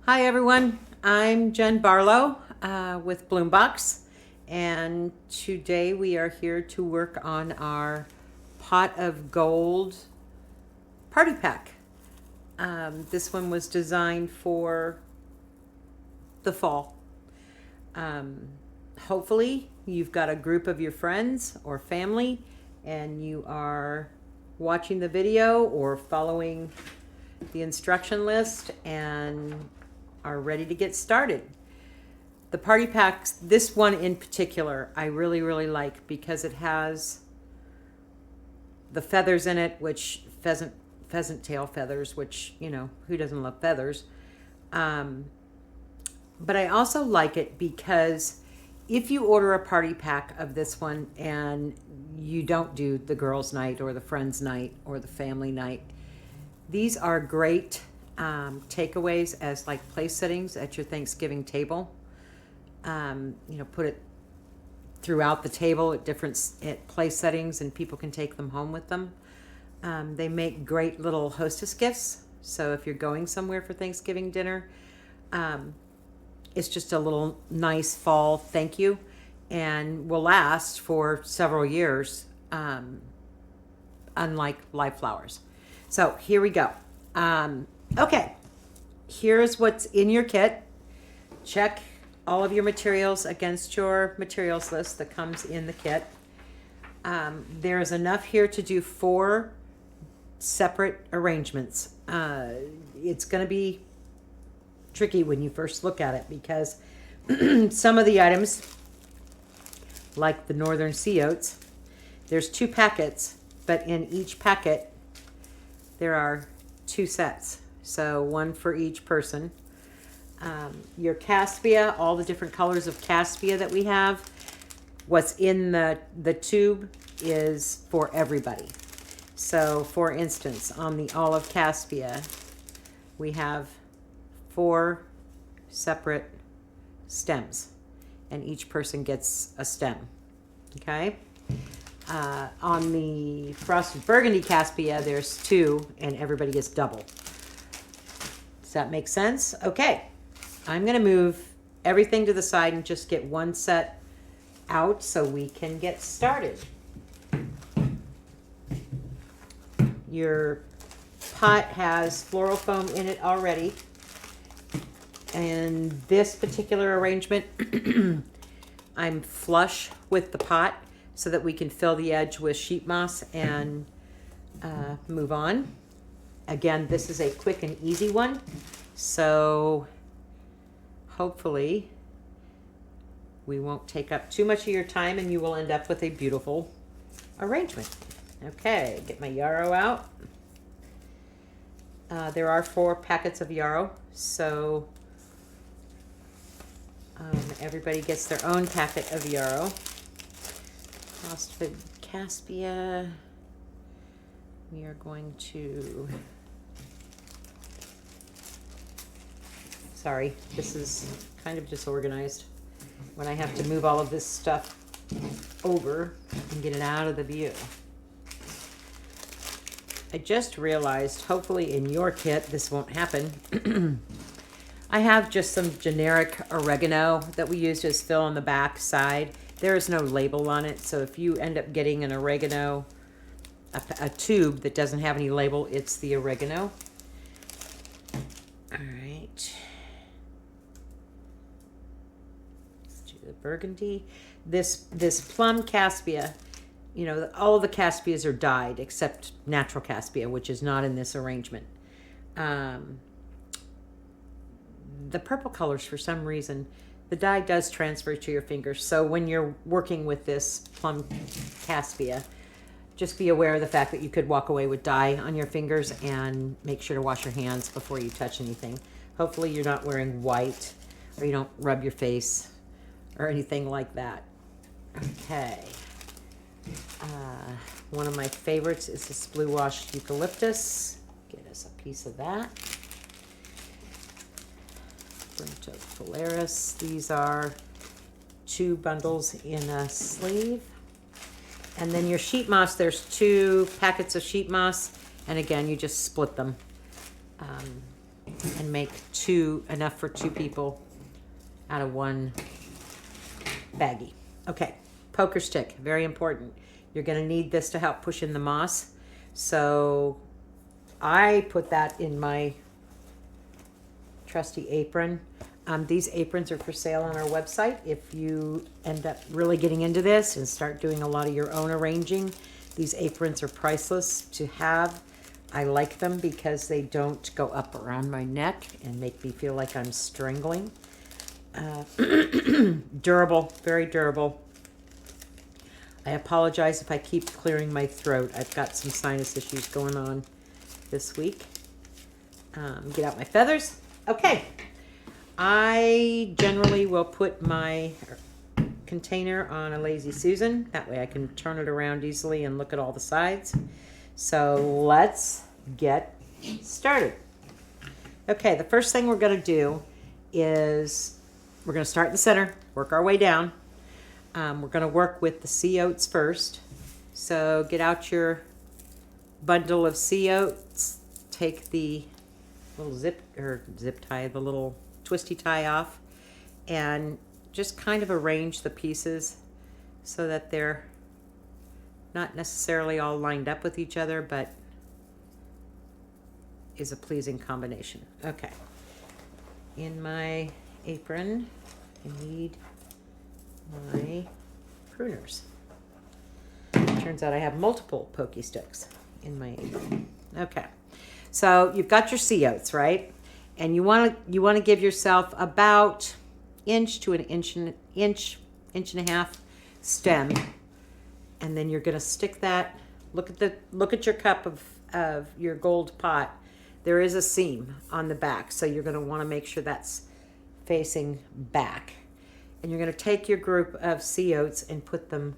Hi everyone, I'm Jen Barlow with Bloombox, and today we are here to work on our pot of gold party pack. This one was designed for the fall. Hopefully you've got a group of your friends or family and you are watching the video or following the instruction list and are ready to get started. The party packs, this one in particular, I really like because it has the feathers in it, which pheasant tail feathers, which, you know, who doesn't love feathers? But I also like it because if you order a party pack of this one and you don't do the girls' night or the friends' night or the family night, these are great takeaways as like place settings at your Thanksgiving table. Put it throughout the table at different place settings and people can take them home with them. They make great little hostess gifts. So if you're going somewhere for Thanksgiving dinner, it's just a little nice fall thank you and will last for several years, unlike live flowers. So here we go. Okay, here's what's in your kit. Check all of your materials against your materials list that comes in the kit. There is enough here to do 4 separate arrangements. It's going to be tricky when you first look at it because some of the items, like the northern sea oats, there's 2 packets, but in each packet there are 2 sets. So one for each person. Your caspia, all the different colors of caspia that we have, what's in the tube is for everybody. So for instance, on the olive caspia, we have 4 separate stems and each person gets a stem. Okay. On the frosted burgundy caspia, there's 2 and everybody gets double. Does that make sense? Okay. I'm going to move everything to the side and just get one set out so we can get started. Your pot has floral foam in it already. And this particular arrangement, I'm flush with the pot so that we can fill the edge with sheet moss and move on. Again, this is a quick and easy one, so hopefully we won't take up too much of your time and you will end up with a beautiful arrangement. Okay, get my yarrow out. There are 4 packets of yarrow, so everybody gets their own packet of yarrow. Frosted caspia, we are going to, sorry, this is kind of disorganized when I have to move all of this stuff over and get it out of the view. I just realized, hopefully in your kit this won't happen. I have just some generic oregano that we use as fill on the back side. There is no label on it, so if you end up getting an oregano, a tube that doesn't have any label, it's the oregano. All right. Let's do the burgundy. This plum caspia, you know, all of the caspias are dyed except natural caspia, which is not in this arrangement. The purple colors, for some reason, the dye does transfer to your fingers. So when you're working with this plum caspia, just be aware of the fact that you could walk away with dye on your fingers, and make sure to wash your hands before you touch anything. Hopefully you're not wearing white or you don't rub your face or anything like that. Okay. One of my favorites is this blue washed eucalyptus. Get us a piece of that. Burnt oak Polaris. These are 2 bundles in a sleeve. And then your sheet moss, there's 2 packets of sheet moss. And again, you just split them. and make enough for 2 people out of 1 baggie. Okay, poker stick, very important. You're going to need this to help push in the moss. So I put that in my trusty apron. These aprons are for sale on our website. If you end up really getting into this and start doing a lot of your own arranging, these aprons are priceless to have. I like them because they don't go up around my neck and make me feel like I'm strangling. Durable, very durable. I apologize if I keep clearing my throat. I've got some sinus issues going on this week. Get out my feathers. Okay. I generally will put my container on a Lazy Susan. That way I can turn it around easily and look at all the sides. So let's get started. Okay, the first thing we're going to do is we're going to start in the center, work our way down. We're going to work with the sea oats first. So get out your bundle of sea oats, take the little zip tie, the little twisty tie off, and just kind of arrange the pieces so that they're not necessarily all lined up with each other, but is a pleasing combination. Okay. In my apron, I need my pruners. Turns out I have multiple pokey sticks in my apron. Okay. So you've got your sea oats, right? And you want to give yourself about inch to an inch and a half stem, and then you're going to stick that. Look at your cup of your gold pot. There is a seam on the back, so you're going to want to make sure that's facing back. And you're going to take your group of sea oats and put them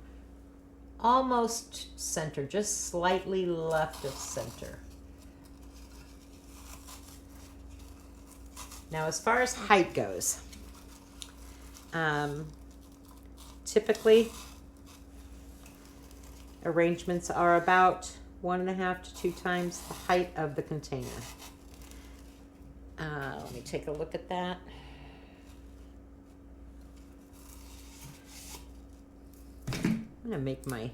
almost center, just slightly left of center. Now, as far as height goes, typically arrangements are about 1.5 to 2 times the height of the container. Let me take a look at that. I'm going to make my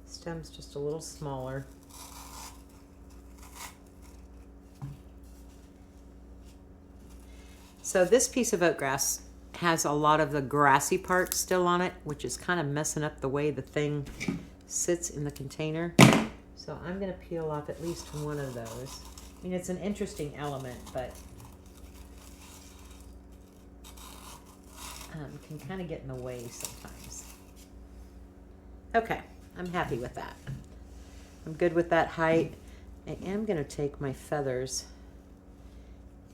stems just a little smaller. So this piece of oatgrass has a lot of the grassy part still on it, which is kind of messing up the way the thing sits in the container. So I'm going to peel off at least one of those. I mean, it's an interesting element, but can kind of get in the way sometimes. Okay, I'm happy with that. I'm good with that height. I am going to take my feathers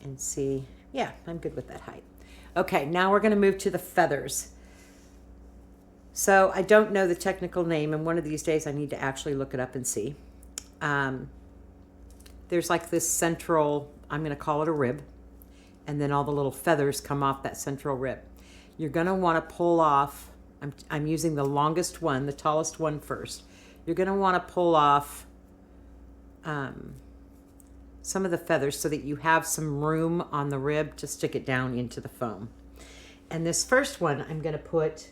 and see. Yeah, I'm good with that height. Okay, now we're going to move to the feathers. So I don't know the technical name, and one of these days I need to actually look it up and see. There's like this central, I'm going to call it a rib, and then all the little feathers come off that central rib. You're going to want to pull off, I'm using the longest one, the tallest one first. You're going to want to pull off some of the feathers so that you have some room on the rib to stick it down into the foam. And this first one I'm going to put,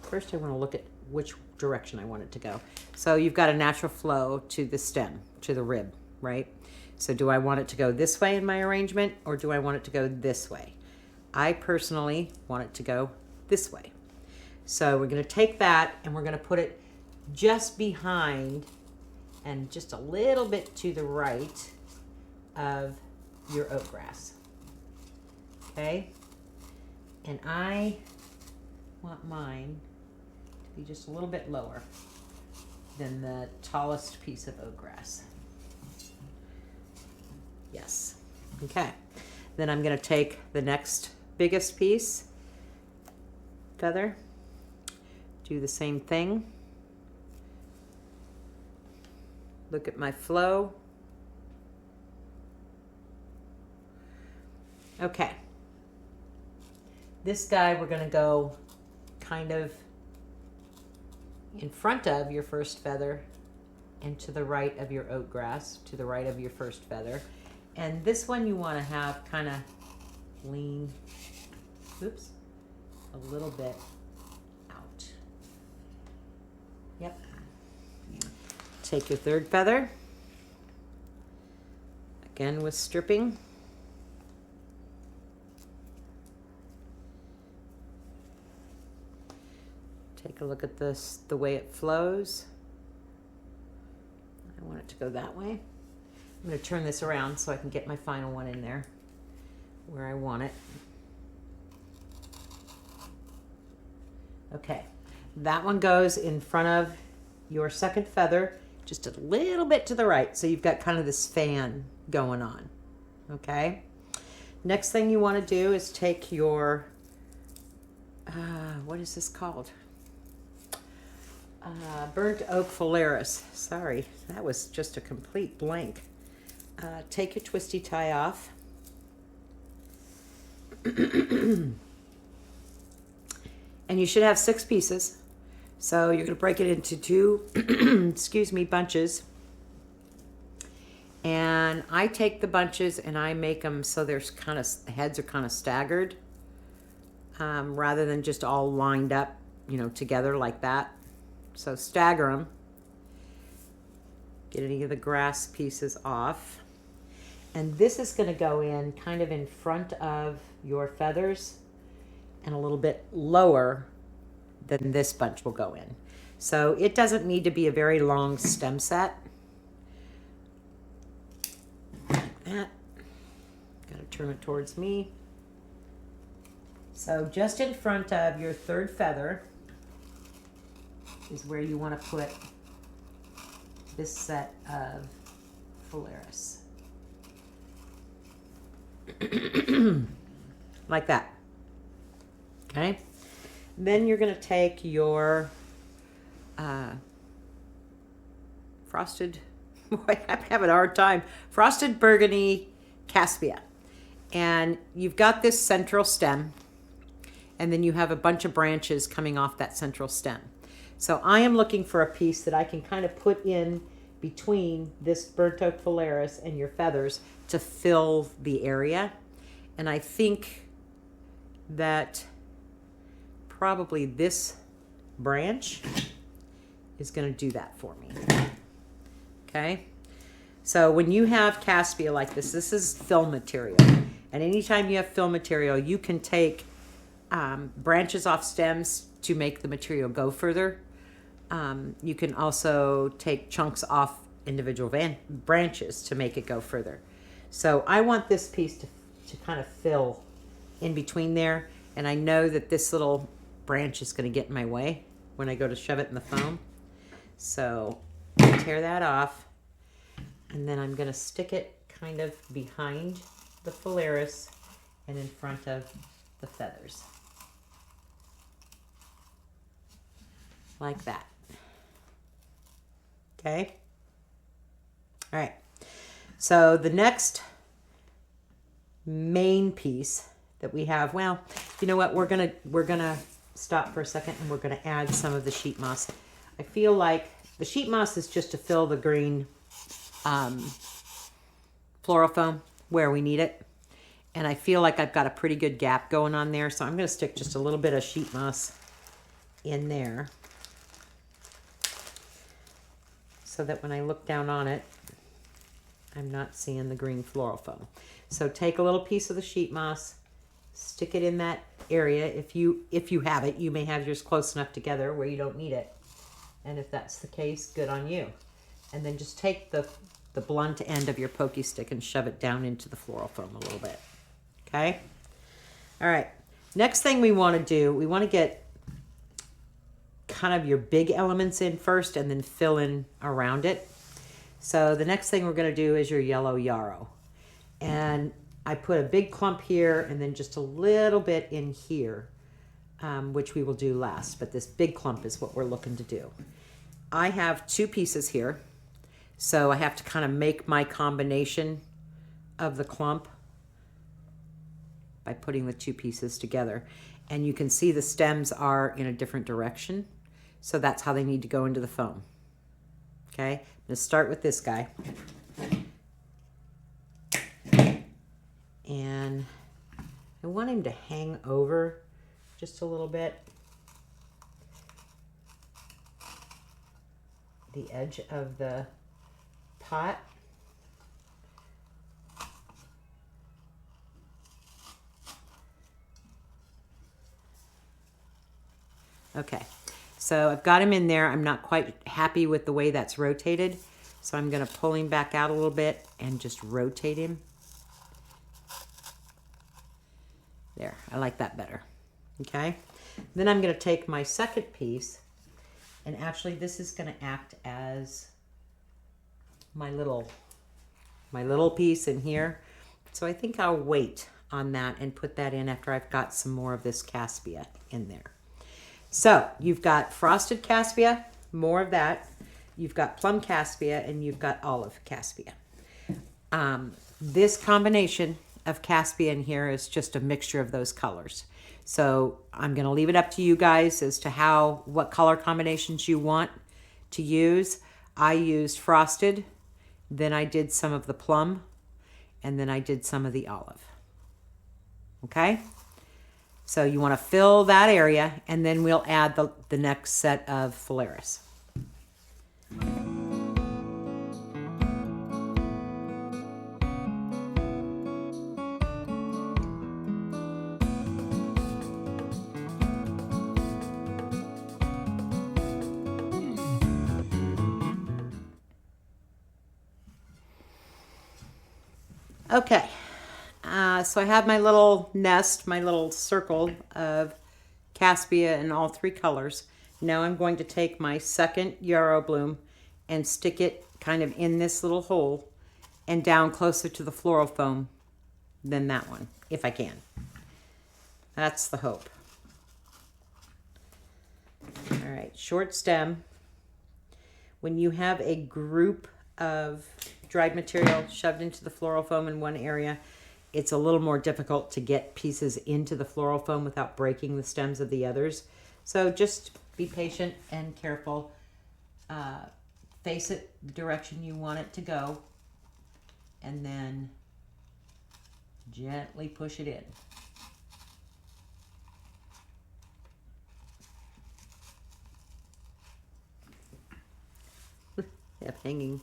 first I want to look at which direction I want it to go. So you've got a natural flow to the stem, to the rib, right? So do I want it to go this way in my arrangement, or do I want it to go this way? I personally want it to go this way. So we're going to take that and we're going to put it just behind and just a little bit to the right of your oatgrass. Okay? And I want mine to be just a little bit lower than the tallest piece of oatgrass. Yes. Okay. Then I'm going to take the next biggest piece, feather, do the same thing. Look at my flow. Okay. This guy we're going to go kind of in front of your first feather and to the right of your oat grass, to the right of your first feather. And this one you want to have kind of lean, oops, a little bit out. Yep. Take your third feather, again with stripping. Take a look at this, the way it flows. I want it to go that way. I'm going to turn this around so I can get my final one in there where I want it. Okay, that one goes in front of your second feather, just a little bit to the right. So you've got kind of this fan going on. Okay. Next thing you want to do is take your, what is this called? Burnt oak phalaris. Sorry, that was just a complete blank. Take your twisty tie off. And you should have 6 pieces. So you're going to break it into 2, excuse me, bunches. And I take the bunches and I make them so there's kind of, heads are kind of staggered, rather than just all lined up, you know, together like that. So stagger them. Get any of the grass pieces off. And this is going to go in kind of in front of your feathers and a little bit lower than this bunch will go in. So it doesn't need to be a very long stem set. Like that. Got to turn it towards me. So just in front of your third feather is where you want to put this set of phalaris. Like that. Okay. Then you're going to take your frosted, boy, I'm having a hard time, frosted burgundy caspia. And you've got this central stem, and then you have a bunch of branches coming off that central stem. So I am looking for a piece that I can kind of put in between this burnt oak phalaris and your feathers to fill the area. And I think that probably this branch is going to do that for me. Okay. So when you have caspia like this, this is fill material. And anytime you have fill material, you can take branches off stems to make the material go further. You can also take chunks off individual branches to make it go further. So I want this piece to kind of fill in between there. And I know that this little branch is going to get in my way when I go to shove it in the foam. So tear that off. And then I'm going to stick it kind of behind the phalaris and in front of the feathers. Like that. Okay. All right. So the next main piece that we have, well, you know what? We're gonna stop for a second and we're gonna add some of the sheet moss. I feel like the sheet moss is just to fill the green floral foam where we need it. And I feel like I've got a pretty good gap going on there. So I'm going to stick just a little bit of sheet moss in there so that when I look down on it, I'm not seeing the green floral foam. So take a little piece of the sheet moss, stick it in that area. If you have it, you may have yours close enough together where you don't need it. And if that's the case, good on you. And then just take the blunt end of your pokey stick and shove it down into the floral foam a little bit. Okay? All right. Next thing we want to do, we want to get kind of your big elements in first and then fill in around it. So the next thing we're going to do is your yellow yarrow. And I put a big clump here and then just a little bit in here, which we will do last. But this big clump is what we're looking to do. I have 2 pieces here. So I have to kind of make my combination of the clump by putting the 2 pieces together. And you can see the stems are in a different direction. So that's how they need to go into the foam. Okay, I'm gonna start with this guy. And I want him to hang over just a little bit. The edge of the pot. Okay, so I've got him in there. I'm not quite happy with the way that's rotated, so I'm going to pull him back out a little bit and just rotate him. There, I like that better. Okay, then I'm going to take my second piece, and actually this is going to act as my little piece in here. So I think I'll wait on that and put that in after I've got some more of this cassia in there. So you've got frosted cassia, more of that. You've got plum cassia, and you've got olive cassia. This combination of cassia in here is just a mixture of those colors. So I'm going to leave it up to you guys as to what color combinations you want to use. I used frosted, then I did some of the plum, and then I did some of the olive. Okay? So you want to fill that area, and then we'll add the next set of Floralis. Okay. So I have my little nest, my little circle of cassia in all three colors. Now I'm going to take my second yarrow bloom and stick it kind of in this little hole and down closer to the floral foam than that one, if I can. That's the hope. All right, short stem. When you have a group of dried material shoved into the floral foam in one area, it's a little more difficult to get pieces into the floral foam without breaking the stems of the others. So just be patient and careful. Face it the direction you want it to go, and then gently push it in. Yeah, hanging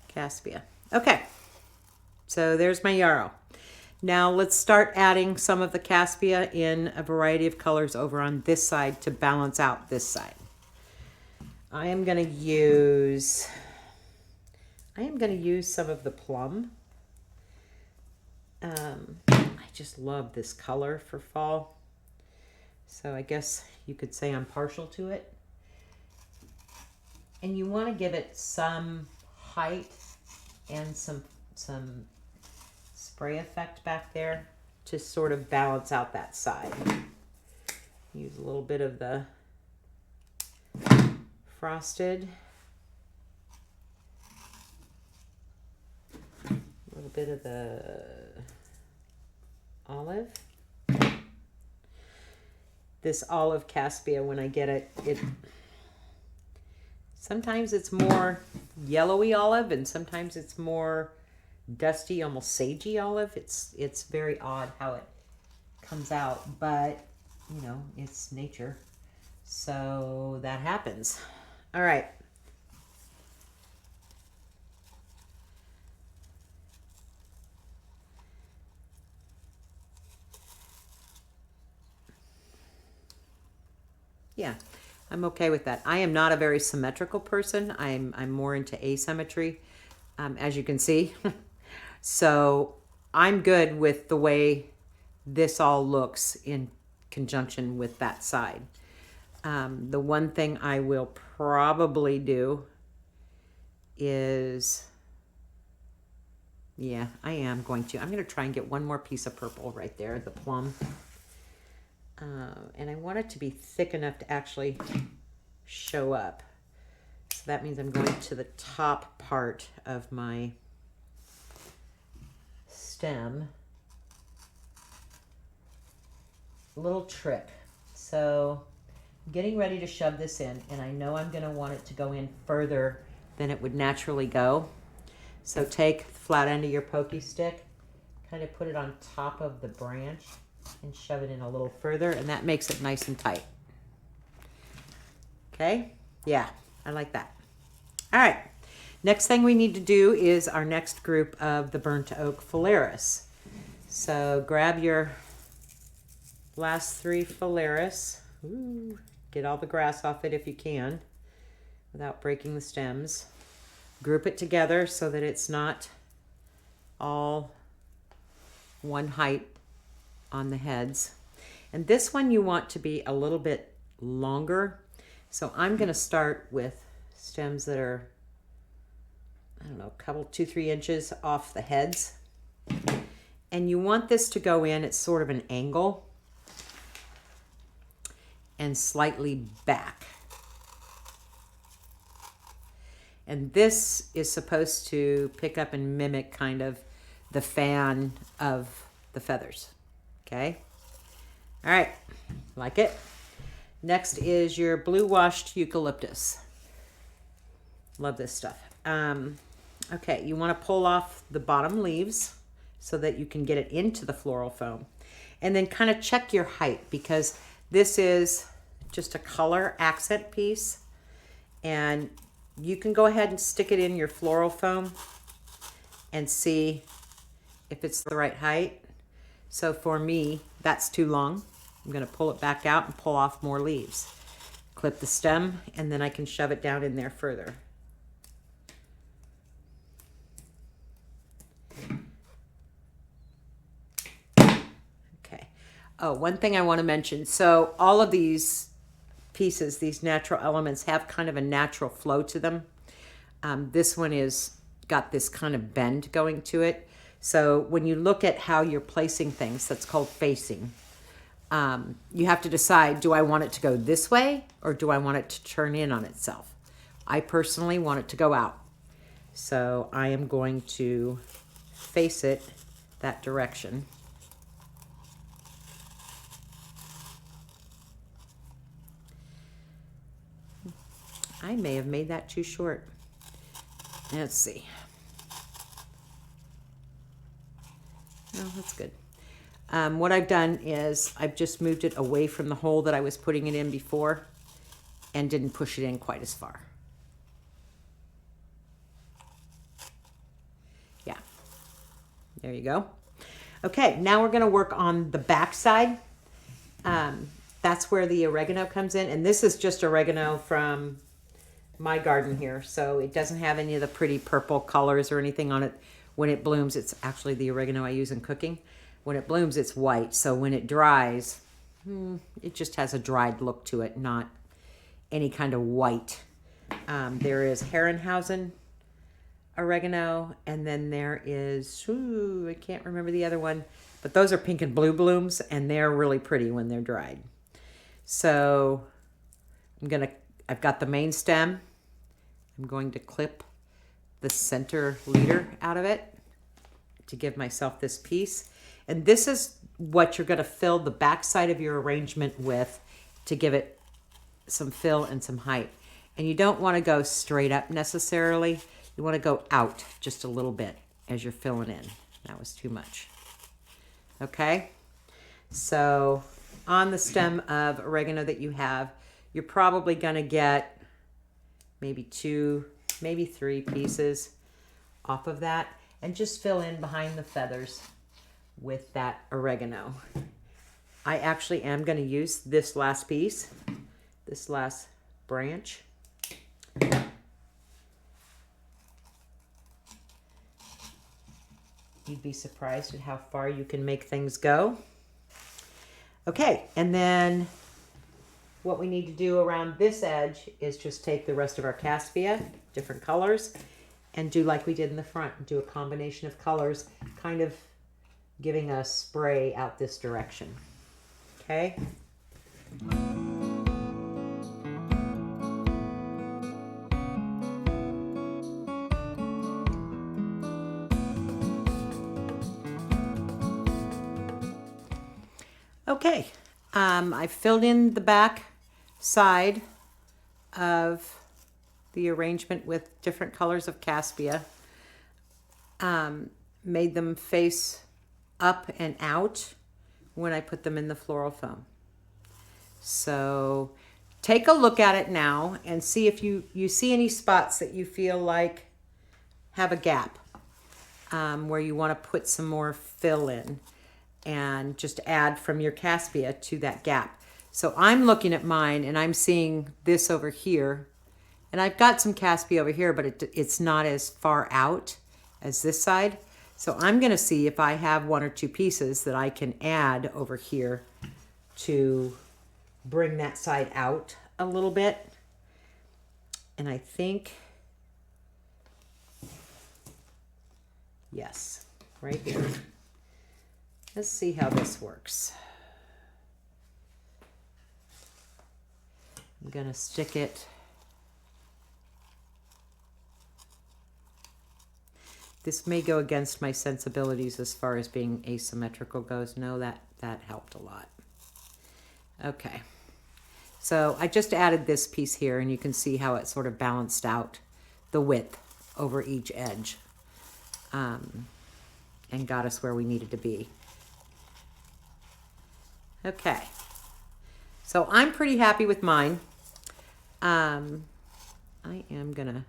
cassia. Okay, so there's my yarrow. Now let's start adding some of the cassia in a variety of colors over on this side to balance out this side. I am going to use some of the plum. I just love this color for fall. So I guess you could say I'm partial to it. And you want to give it some height and some spray effect back there to sort of balance out that side. Use a little bit of the frosted, a little bit of the olive. This olive cassia, when I get it, sometimes it's more yellowy olive, and sometimes it's more dusty, almost sagey olive. It's very odd how it comes out, but you know, it's nature. So that happens. All right. Yeah, I'm okay with that. I am not a very symmetrical person. I'm more into asymmetry, as you can see. So I'm good with the way this all looks in conjunction with that side. The one thing I will probably do is, yeah, I'm going to try and get one more piece of purple right there, the plum. And I want it to be thick enough to actually show up. So that means I'm going to the top part of my stem. Little trick. So I'm getting ready to shove this in, and I know I'm going to want it to go in further than it would naturally go. So take the flat end of your pokey stick, kind of put it on top of the branch and shove it in a little further, and that makes it nice and tight. Okay, yeah, I like that. All right, next thing we need to do is our next group of the burnt oak phalaris. So grab your last 3 phalaris. Ooh, get all the grass off it if you can without breaking the stems. Group it together so that it's not all one height on the heads. And this one you want to be a little bit longer. So I'm going to start with stems that are, I don't know, a couple, 2-3 inches off the heads. And you want this to go in at sort of an angle and slightly back. And this is supposed to pick up and mimic kind of the fan of the feathers. Okay? All right. Like it? Next is your blue washed eucalyptus. Love this stuff. Okay, you want to pull off the bottom leaves so that you can get it into the floral foam. And then kind of check your height, because this is just a color accent piece. And you can go ahead and stick it in your floral foam and see if it's the right height. So for me, that's too long. I'm going to pull it back out and pull off more leaves. Clip the stem, and then I can shove it down in there further. Okay. Oh, one thing I want to mention. So all of these pieces, these natural elements, have kind of a natural flow to them. This one is got this kind of bend going to it. So when you look at how you're placing things, that's called facing. You have to decide, do I want it to go this way or do I want it to turn in on itself? I personally want it to go out. So I am going to face it that direction. I may have made that too short. Let's see. No, that's good. What I've done is I've just moved it away from the hole that I was putting it in before and didn't push it in quite as far. Yeah, there you go. Okay, now we're going to work on the back side. That's where the oregano comes in, and this is just oregano from my garden here, so it doesn't have any of the pretty purple colors or anything on it. When it blooms, it's actually the oregano I use in cooking. When it blooms, it's white, so when it dries, it just has a dried look to it, not any kind of white. There is Herrenhausen oregano, and then there is, I can't remember the other one, but those are pink and blue blooms, and they're really pretty when they're dried. So I've got the main stem. I'm going to clip the center leader out of it to give myself this piece. And this is what you're going to fill the back side of your arrangement with to give it some fill and some height. And you don't want to go straight up necessarily. You want to go out just a little bit as you're filling in. That was too much. Okay? So on the stem of oregano that you have, you're probably going to get maybe 2, maybe 3 pieces off of that, and just fill in behind the feathers with that oregano. I actually am going to use this last piece, this last branch. You'd be surprised at how far you can make things go. Okay, and then what we need to do around this edge is just take the rest of our cassia, different colors, and do like we did in the front. Do a combination of colors, kind of giving a spray out this direction. Okay? Okay, I filled in the back side of the arrangement with different colors of Caspia. Made them face up and out when I put them in the floral foam. So take a look at it now and see if you see any spots that you feel like have a gap, where you want to put some more fill in and just add from your Caspia to that gap. So I'm looking at mine and I'm seeing this over here, and I've got some Caspia over here, but it's not as far out as this side. So I'm going to see if I have one or two pieces that I can add over here to bring that side out a little bit. And I think, yes, right here. Let's see how this works. I'm going to stick it. This may go against my sensibilities as far as being asymmetrical goes. No, that helped a lot. Okay. So I just added this piece here, and you can see how it sort of balanced out the width over each edge, and got us where we needed to be. Okay. So I'm pretty happy with mine. I am gonna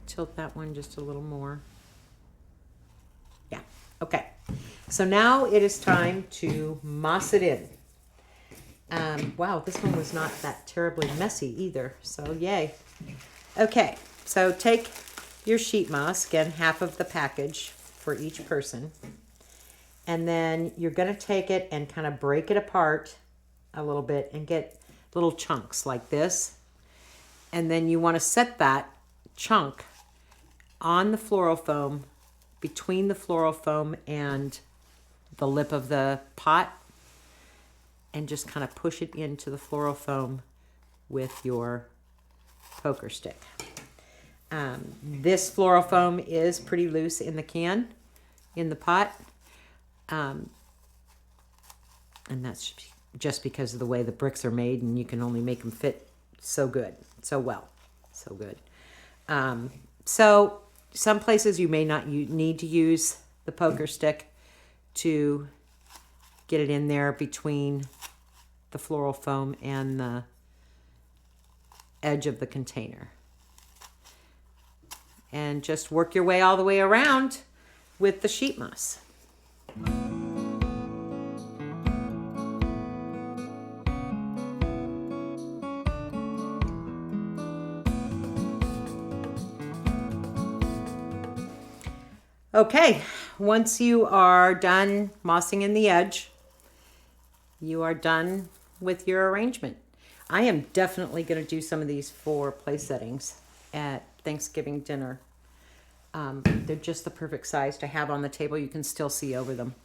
tilt that one just a little more. Yeah, okay. So now it is time to moss it in. Wow, this one was not that terribly messy either, so yay. Okay, so take your sheet moss, again, half of the package for each person. And then you're going to take it and kind of break it apart a little bit and get little chunks like this. And then you want to set that chunk on the floral foam, between the floral foam and the lip of the pot, and just kind of push it into the floral foam with your poker stick. This floral foam is pretty loose in the can, in the pot. And that's just because of the way the bricks are made, and you can only make them fit so good, so well, so good. So some places you may not need to use the poker stick to get it in there between the floral foam and the edge of the container. And just work your way all the way around with the sheet moss. Okay, once you are done mossing in the edge, you are done with your arrangement. I am definitely going to do some of these for place settings at Thanksgiving dinner. They're just the perfect size to have on the table. You can still see over them.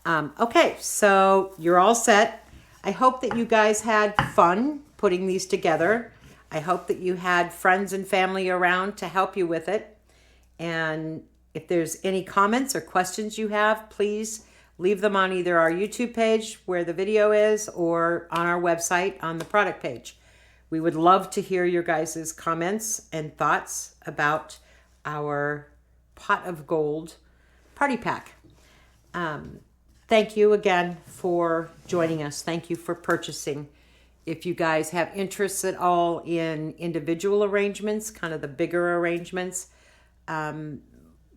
Okay, so you're all set. I hope that you guys had fun putting these together. I hope that you had friends and family around to help you with it. And if there's any comments or questions you have, please leave them on either our YouTube page where the video is, or on our website on the product page. We would love to hear your guys' comments and thoughts about our Pot of Gold party pack. Thank you again for joining us. Thank you for purchasing. If you guys have interests at all in individual arrangements, kind of the bigger arrangements,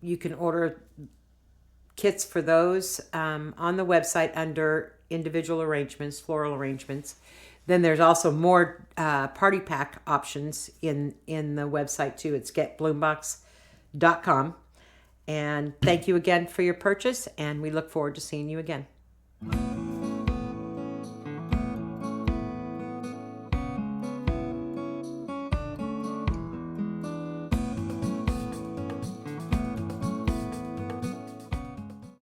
you can order kits for those on the website under individual arrangements, floral arrangements. Then there's also more party pack options in the website too. It's getbloombox.com. And thank you again for your purchase, and we look forward to seeing you again.